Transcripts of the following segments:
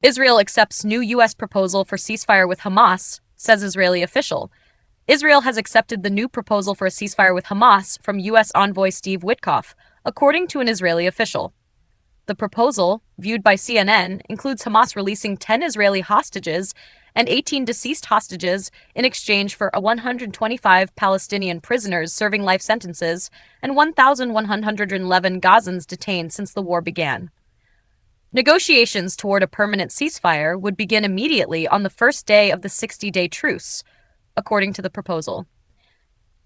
Israel accepts new U.S. proposal for ceasefire with Hamas, says Israeli official. Israel has accepted the new proposal for a ceasefire with Hamas from U.S. envoy Steve Witkoff, according to an Israeli official. The proposal, viewed by CNN, includes Hamas releasing 10 Israeli hostages and 18 deceased hostages in exchange for 125 Palestinian prisoners serving life sentences and 1,111 Gazans detained since the war began. Negotiations toward a permanent ceasefire would begin immediately on the first day of the 60-day truce, according to the proposal.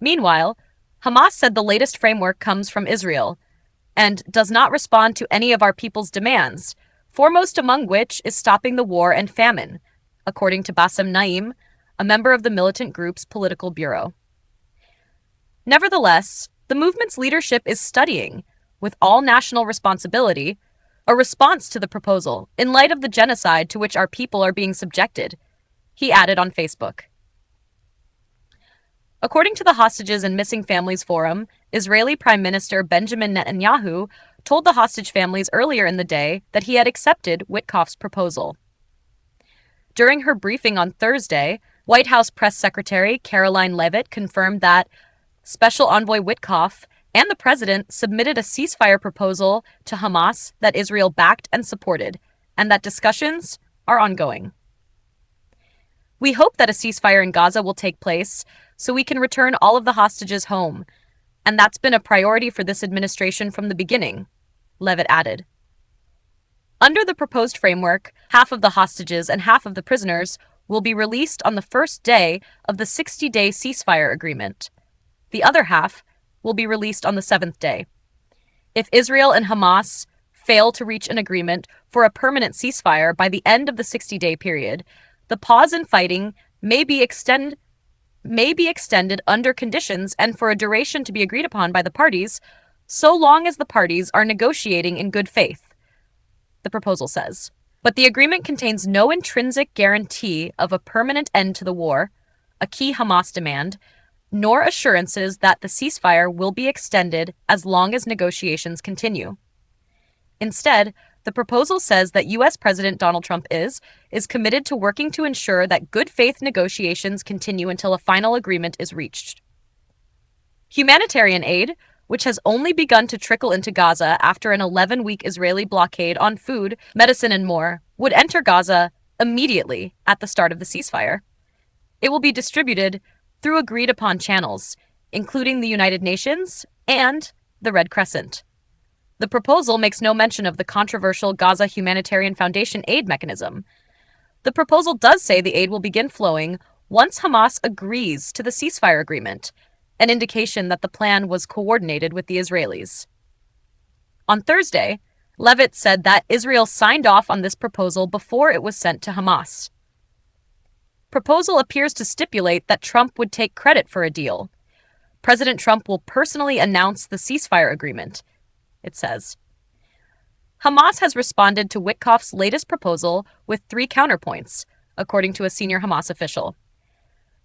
Meanwhile, Hamas said the latest framework comes from Israel and does not respond to any of our people's demands, foremost among which is stopping the war and famine, according to Bassem Naim, a member of the militant group's political bureau. Nevertheless, the movement's leadership is studying, with all national responsibility, a response to the proposal in light of the genocide to which our people are being subjected, he added on Facebook. According to the Hostages and Missing Families Forum, Israeli Prime Minister Benjamin Netanyahu told the hostage families earlier in the day that he had accepted Witkoff's proposal. During her briefing on Thursday, White House Press Secretary Caroline Leavitt confirmed that Special Envoy Witkoff and the president submitted a ceasefire proposal to Hamas that Israel backed and supported, and that discussions are ongoing. We hope that a ceasefire in Gaza will take place so we can return all of the hostages home, and that's been a priority for this administration from the beginning, Leavitt added. Under the proposed framework, half of the hostages and half of the prisoners will be released on the first day of the 60-day ceasefire agreement. The other half will be released on the 7th day. If Israel and Hamas fail to reach an agreement for a permanent ceasefire by the end of the 60-day period, the pause in fighting may be extended under conditions and for a duration to be agreed upon by the parties, so long as the parties are negotiating in good faith, the proposal says. But the agreement contains no intrinsic guarantee of a permanent end to the war, a key Hamas demand, nor assurances that the ceasefire will be extended as long as negotiations continue. Instead, the proposal says that U.S. President Donald Trump is committed to working to ensure that good faith negotiations continue until a final agreement is reached. Humanitarian aid, which has only begun to trickle into Gaza after an 11-week Israeli blockade on food, medicine, and more, would enter Gaza immediately at the start of the ceasefire. It will be distributed through agreed-upon channels, including the United Nations and the Red Crescent. The proposal makes no mention of the controversial Gaza Humanitarian Foundation aid mechanism. The proposal does say the aid will begin flowing once Hamas agrees to the ceasefire agreement, an indication that the plan was coordinated with the Israelis. On Thursday, Leavitt said that Israel signed off on this proposal before it was sent to Hamas. Proposal appears to stipulate that Trump would take credit for a deal. President Trump will personally announce the ceasefire agreement, it says. Hamas has responded to Witkoff's latest proposal with 3 counterpoints, according to a senior Hamas official.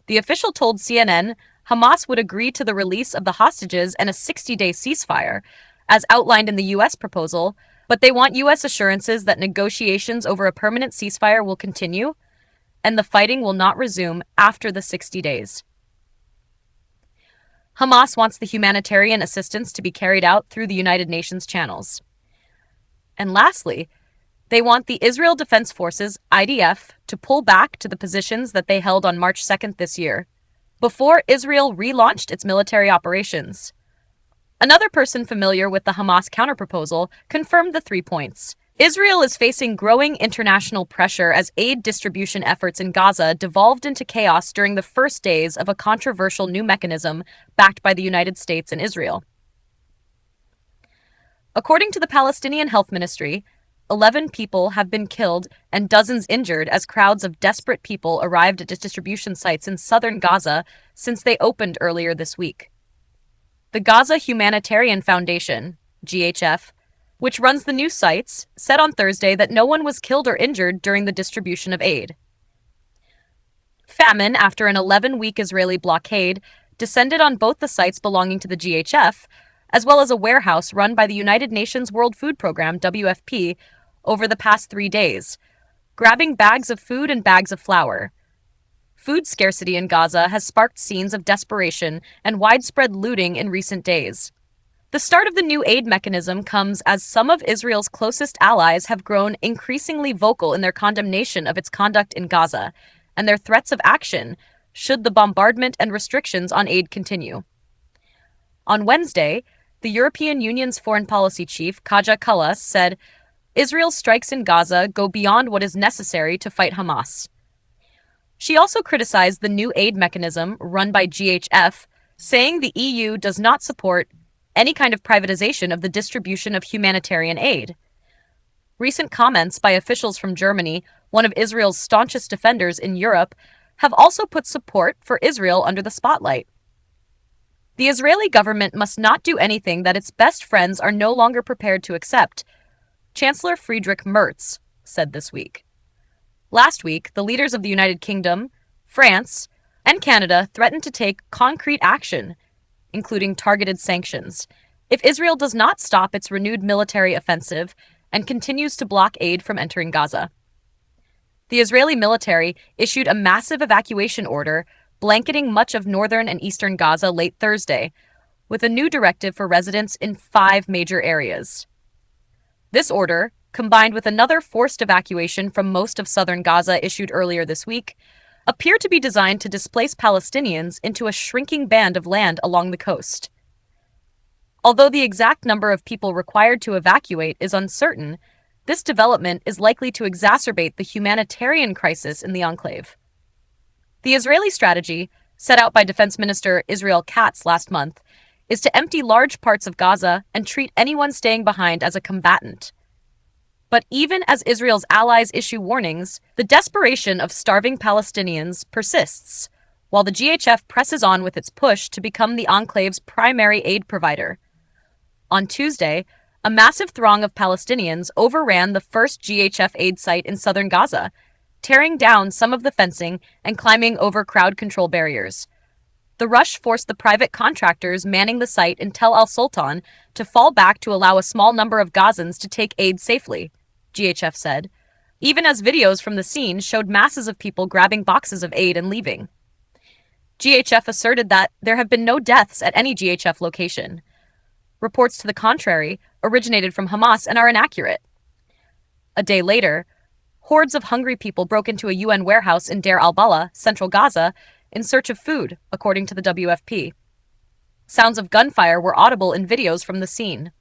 The official told CNN Hamas would agree to the release of the hostages and a 60-day ceasefire, as outlined in the U.S. proposal, but they want U.S. assurances that negotiations over a permanent ceasefire will continue and the fighting will not resume after the 60 days. Hamas wants the humanitarian assistance to be carried out through the United Nations channels. And lastly, they want the Israel Defense Forces, IDF, to pull back to the positions that they held on March 2nd this year, before Israel relaunched its military operations. Another person familiar with the Hamas counterproposal confirmed the 3 points. Israel is facing growing international pressure as aid distribution efforts in Gaza devolved into chaos during the first days of a controversial new mechanism backed by the United States and Israel. According to the Palestinian Health Ministry, 11 people have been killed and dozens injured as crowds of desperate people arrived at distribution sites in southern Gaza since they opened earlier this week. The Gaza Humanitarian Foundation, GHF, which runs the new sites, said on Thursday that no one was killed or injured during the distribution of aid. Famine, after an 11-week Israeli blockade, descended on both the sites belonging to the GHF, as well as a warehouse run by the United Nations World Food Program, WFP, over the past 3 days, grabbing bags of food and bags of flour. Food scarcity in Gaza has sparked scenes of desperation and widespread looting in recent days. The start of the new aid mechanism comes as some of Israel's closest allies have grown increasingly vocal in their condemnation of its conduct in Gaza and their threats of action should the bombardment and restrictions on aid continue. On Wednesday, the European Union's foreign policy chief, Kaja Kallas, said Israel's strikes in Gaza go beyond what is necessary to fight Hamas. She also criticized the new aid mechanism run by GHF, saying the EU does not support any kind of privatization of the distribution of humanitarian aid. Recent comments by officials from Germany, one of Israel's staunchest defenders in Europe, have also put support for Israel under the spotlight. The Israeli government must not do anything that its best friends are no longer prepared to accept, Chancellor Friedrich Merz said this week. Last week, the leaders of the United Kingdom, France, and Canada threatened to take concrete action, including targeted sanctions, if Israel does not stop its renewed military offensive and continues to block aid from entering Gaza. The Israeli military issued a massive evacuation order blanketing much of northern and eastern Gaza late Thursday, with a new directive for residents in 5 major areas. This order, combined with another forced evacuation from most of southern Gaza issued earlier this week, appear to be designed to displace Palestinians into a shrinking band of land along the coast. Although the exact number of people required to evacuate is uncertain, this development is likely to exacerbate the humanitarian crisis in the enclave. The Israeli strategy, set out by Defense Minister Israel Katz last month, is to empty large parts of Gaza and treat anyone staying behind as a combatant. But even as Israel's allies issue warnings, the desperation of starving Palestinians persists, while the GHF presses on with its push to become the enclave's primary aid provider. On Tuesday, a massive throng of Palestinians overran the first GHF aid site in southern Gaza, tearing down some of the fencing and climbing over crowd control barriers. The rush forced the private contractors manning the site in Tel al-Sultan to fall back to allow a small number of Gazans to take aid safely, GHF said, even as videos from the scene showed masses of people grabbing boxes of aid and leaving. GHF asserted that there have been no deaths at any GHF location. Reports to the contrary originated from Hamas and are inaccurate. A day later, hordes of hungry people broke into a UN warehouse in Deir al-Balah, central Gaza, in search of food, according to the WFP. Sounds of gunfire were audible in videos from the scene.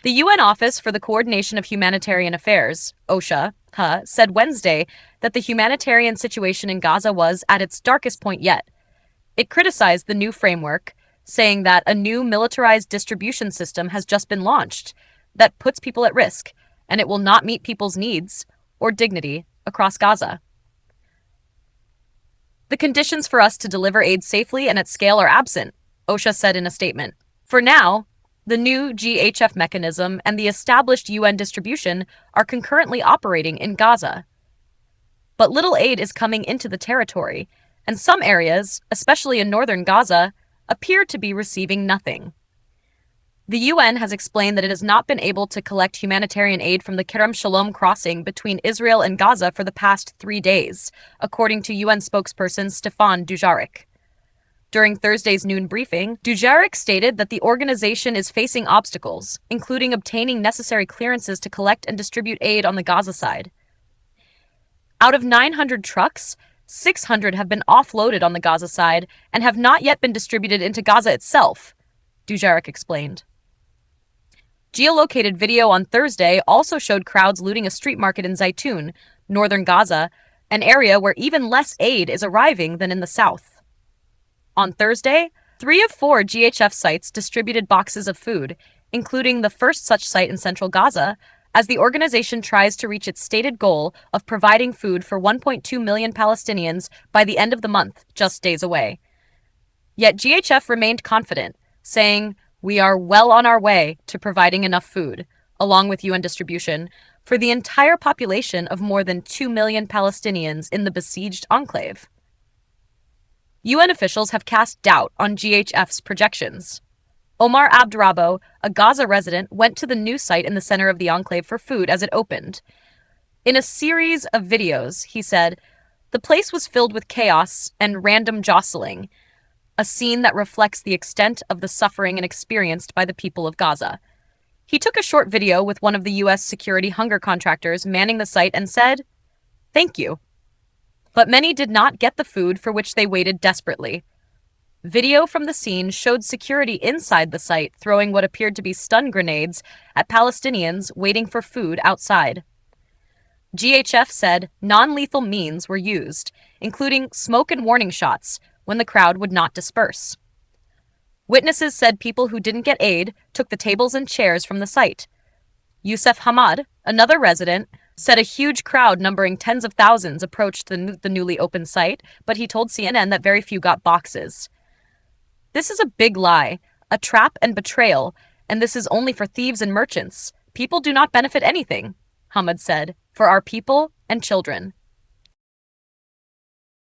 The UN Office for the Coordination of Humanitarian Affairs, OSHA, said Wednesday that the humanitarian situation in Gaza was at its darkest point yet. It criticized the new framework, saying that a new militarized distribution system has just been launched that puts people at risk, and it will not meet people's needs or dignity across Gaza. The conditions for us to deliver aid safely and at scale are absent, OSHA said in a statement. For now, the new GHF mechanism and the established UN distribution are concurrently operating in Gaza. But little aid is coming into the territory, and some areas, especially in northern Gaza, appear to be receiving nothing. The UN has explained that it has not been able to collect humanitarian aid from the Kerem Shalom crossing between Israel and Gaza for the past 3 days, according to UN spokesperson Stefan Dujarric. During Thursday's noon briefing, Dujarric stated that the organization is facing obstacles, including obtaining necessary clearances to collect and distribute aid on the Gaza side. Out of 900 trucks, 600 have been offloaded on the Gaza side and have not yet been distributed into Gaza itself, Dujarric explained. Geolocated video on Thursday also showed crowds looting a street market in Zaytun, northern Gaza, an area where even less aid is arriving than in the south. On Thursday, 3 of 4 GHF sites distributed boxes of food, including the first such site in central Gaza, as the organization tries to reach its stated goal of providing food for 1.2 million Palestinians by the end of the month, just days away. Yet GHF remained confident, saying, "We are well on our way to providing enough food, along with UN distribution, for the entire population of more than 2 million Palestinians in the besieged enclave." UN officials have cast doubt on GHF's projections. Omar Abdrabbo, a Gaza resident, went to the new site in the center of the enclave for food as it opened. In a series of videos, he said, the place was filled with chaos and random jostling, a scene that reflects the extent of the suffering and experienced by the people of Gaza. He took a short video with one of the U.S. security hunger contractors manning the site and said, "Thank you." But many did not get the food for which they waited desperately. Video from the scene showed security inside the site throwing what appeared to be stun grenades at Palestinians waiting for food outside. GHF said non-lethal means were used, including smoke and warning shots, when the crowd would not disperse. Witnesses said people who didn't get aid took the tables and chairs from the site. Youssef Hamad, another resident, said a huge crowd numbering tens of thousands approached the newly opened site, but he told CNN that very few got boxes. This is a big lie, a trap and betrayal, and this is only for thieves and merchants. People do not benefit anything, Hamad said, for our people and children.